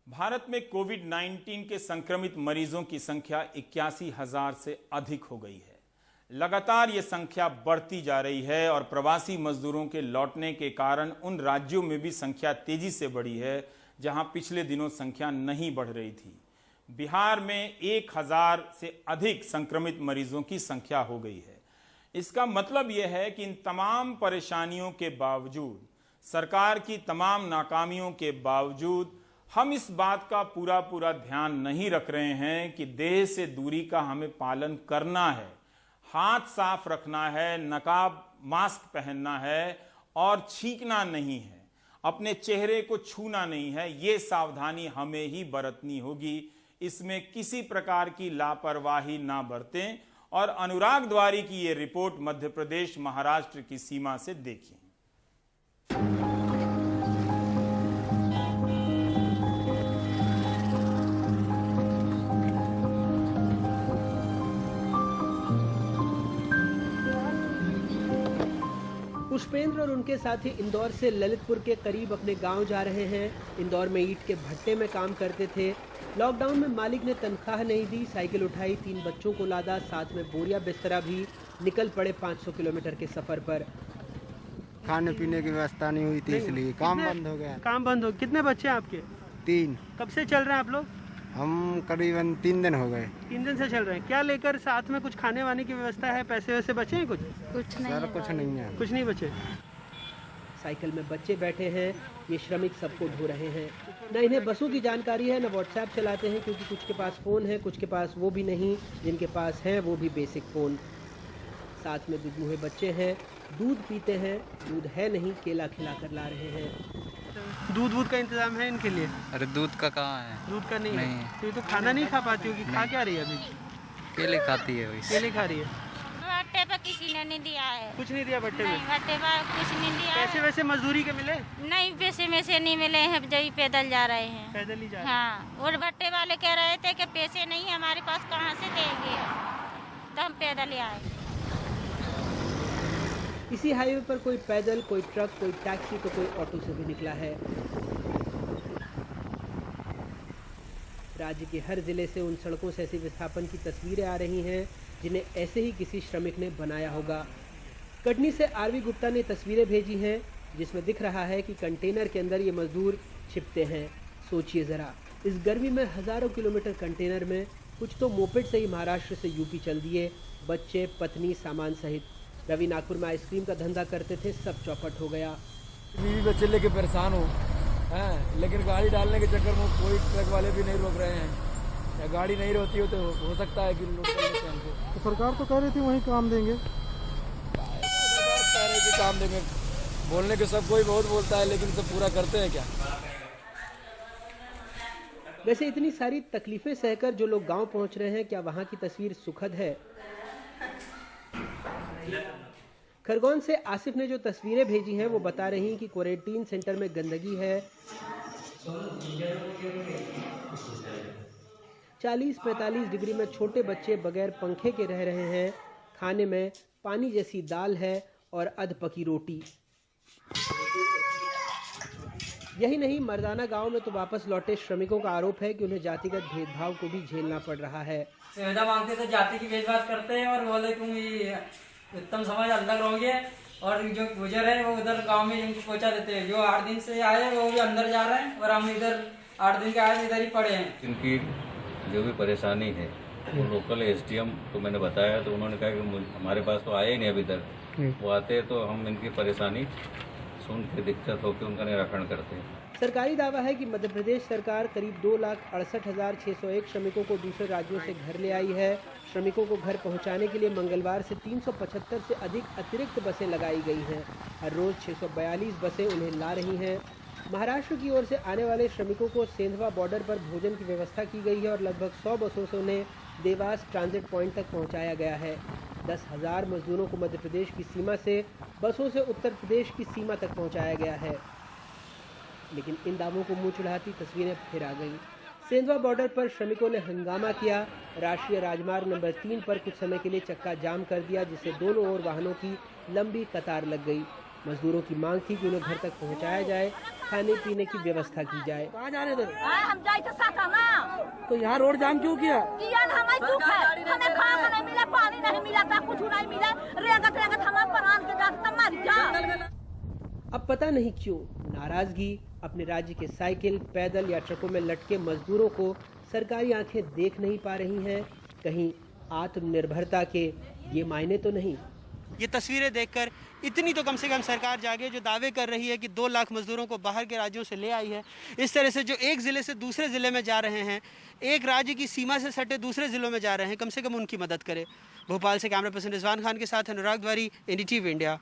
भारत में कोविड-19 के संक्रमित मरीजों की संख्या 81,000 से अधिक हो गई है। लगातार ये संख्या बढ़ती जा रही है और प्रवासी मजदूरों के लौटने के कारण उन राज्यों में भी संख्या तेजी से बढ़ी है जहां पिछले दिनों संख्या नहीं बढ़ रही थी। बिहार में 1,000 से अधिक संक्रमित मरीजों की संख्या हो गई है। इसका मतलब यह है कि इन तमाम परेशानियों के बावजूद, सरकार की तमाम नाकामियों के बावजूद हम इस बात का पूरा ध्यान नहीं रख रहे हैं कि देह से दूरी का हमें पालन करना है, हाथ साफ रखना है, नकाब मास्क पहनना है और छींकना नहीं है, अपने चेहरे को छूना नहीं है। ये सावधानी हमें ही बरतनी होगी। इसमें किसी प्रकार की लापरवाही ना बरतें। और अनुराग द्वारी की ये रिपोर्ट मध्य प्रदेश महाराष्ट्र की सीमा से देखिए। पुष्पेंद्र और उनके साथी इंदौर से ललितपुर के करीब अपने गांव जा रहे हैं। इंदौर में ईंट के भट्टे में काम करते थे। लॉकडाउन में मालिक ने तनख्वाह नहीं दी, साइकिल उठाई, 3 बच्चों को लादा, साथ में बोरिया बिस्तरा भी। निकल पड़े 500 किलोमीटर के सफर पर। खाने पीने की व्यवस्था नहीं हुई थी, इसलिए काम बंद हो गया। काम बंद हो। कितने बच्चे हैं आपके? 3। कब से चल रहे हैं आप लोग? हम करीबन 3 दिन हो गए। 3 दिन से चल रहे हैं। क्या लेकर साथ में कुछ खाने वाने की व्यवस्था है? पैसे वैसे बचे हैं? कुछ नहीं सर, कुछ नहीं है। कुछ नहीं बचे। साइकिल में बच्चे बैठे हैं। ये श्रमिक सबको ढो रहे हैं। न इन्हें बसों की जानकारी है, न व्हाट्सएप चलाते हैं, क्योंकि कुछ के पास फ़ोन है, कुछ के पास वो भी नहीं। जिनके पास है वो भी बेसिक फ़ोन। साथ में दुधमुहे बच्चे हैं, दूध पीते हैं। दूध है नहीं, केला खिला कर ला रहे हैं। दूध का इंतजाम है इनके लिए? अरे दूध का कहाँ है? दूध का नहीं है। तो ये तो खाना नहीं खा पाती होगी। खा क्या रही है अभी? केले खाती है। केले खा रही है। भट्टे पे किसी ने नहीं दिया है। कुछ नहीं दिया भट्टे में? भट्टे पे कुछ नहीं दिया। पैसे वैसे मजदूरी के मिले? नहीं, पैसे में से नहीं मिले हैं, जब पैदल जा रहे हैं। पैदल ही जा रहे हैं। हाँ, और भट्टे वाले कह रहे थे कि पैसे नहीं है हमारे पास, कहाँ से देंगे, तो हम पैदल ही आए। इसी हाईवे पर कोई पैदल, कोई ट्रक, कोई टैक्सी, तो कोई ऑटो से भी निकला है। राज्य के हर जिले से उन सड़कों से ऐसी विस्थापन की तस्वीरें आ रही हैं जिन्हें ऐसे ही किसी श्रमिक ने बनाया होगा। कटनी से आरवी गुप्ता ने तस्वीरें भेजी हैं जिसमें दिख रहा है कि कंटेनर के अंदर ये मजदूर छिपते हैं। सोचिए ज़रा, इस गर्मी में हज़ारों किलोमीटर कंटेनर में। कुछ तो मोपेड से ही महाराष्ट्र से यूपी चल दिए, बच्चे, पत्नी, सामान सहित। रवि नागपुर में आइसक्रीम का धंधा करते थे, सब चौपट हो गया। बीवी बच्चे लेके परेशान हो हैं, लेकिन गाड़ी डालने के चक्कर में कोई ट्रक वाले भी नहीं रोक रहे हैं। या गाड़ी नहीं रोती हो तो हो सकता है कि लोग हमको। तो सरकार तो कह रही थी वहीं काम देंगे। सरकार कह रही थी काम देंगे, बोलने के सब कोई बहुत बोलता है, लेकिन सब पूरा करते हैं क्या? वैसे इतनी सारी तकलीफें सहकर जो लोग गांव पहुंच रहे हैं, क्या वहां की तस्वीर सुखद है? खरगोन से आसिफ ने जो तस्वीरें भेजी हैं वो बता रही हैं कि क्वारंटीन सेंटर में गंदगी है। 40-45 डिग्री में छोटे बच्चे बगैर पंखे के रह रहे हैं। खाने में पानी जैसी दाल है और अधपकी रोटी। यही नहीं, मर्दाना गांव में तो वापस लौटे श्रमिकों का आरोप है कि उन्हें जातिगत भेदभाव को भी झेलना पड़ रहा है। सुविधा मांगते तो जाति की भेदभाव करते हैं और बोले तुम ये उत्तम समाज अलग रहोगे, और जो गुजर है वो उधर गांव में जिनको पहुंचा देते हैं। जो 8 दिन से आए वो भी अंदर जा रहे हैं और हम इधर 8 दिन के आए इधर ही पड़े हैं। इनकी जो भी परेशानी है वो लोकल एसडीएम को मैंने बताया तो उन्होंने कहा कि हमारे पास तो आए ही नहीं अभी तक। वो आते तो हम इनकी परेशानी सुन के दिक्कत होकर उनका निराकरण करते हैं। सरकारी दावा है कि मध्य प्रदेश सरकार करीब 2,68,601 श्रमिकों को दूसरे राज्यों से घर ले आई है। श्रमिकों को घर पहुंचाने के लिए मंगलवार से 375 से अधिक अतिरिक्त बसें लगाई गई हैं। हर रोज 642 बसें उन्हें ला रही हैं। महाराष्ट्र की ओर से आने वाले श्रमिकों को सेंधवा बॉर्डर पर भोजन की व्यवस्था की गई है और लगभग 100 बसों से उन्हें देवास ट्रांजिट पॉइंट तक पहुंचाया गया है। 10,000 मजदूरों को मध्य प्रदेश की सीमा से बसों से उत्तर प्रदेश की सीमा तक पहुंचाया गया है। लेकिन इन दावों को मुंह चढ़ाती तस्वीरें फिर आ गई। सेंधवा बॉर्डर पर श्रमिकों ने हंगामा किया। राष्ट्रीय राजमार्ग नंबर 3 पर कुछ समय के लिए चक्का जाम कर दिया, जिससे दोनों ओर वाहनों की लंबी कतार लग गई। मजदूरों की मांग थी कि उन्हें घर तक पहुंचाया जाए, खाने पीने की व्यवस्था की जाए। कहाँ जा रहे इधर? हम जाए थे साकामा। तो यहाँ रोड जाम क्यों किया? हमें दुख है, हमें खाना नहीं मिला, पानी नहीं मिला था, कुछ नहीं मिला, रेंगत रेंगत हमारे प्राण के जाते मर जा। अब पता नहीं क्यों नाराजगी अपने राज्य के साइकिल, पैदल या ट्रकों में लटके मजदूरों को सरकारी आंखें देख नहीं पा रही हैं। कहीं आत्मनिर्भरता के ये मायने तो नहीं। ये तस्वीरें देखकर इतनी तो कम से कम सरकार जागे जो दावे कर रही है कि 2 लाख मजदूरों को बाहर के राज्यों से ले आई है। इस तरह से जो एक ज़िले से दूसरे ज़िले में जा रहे हैं, एक राज्य की सीमा से सटे दूसरे ज़िलों में जा रहे हैं, कम से कम उनकी मदद करे। भोपाल से कैमरा पर्सन रिजवान खान के साथ अनुराग द्वारी, NDTV इंडिया।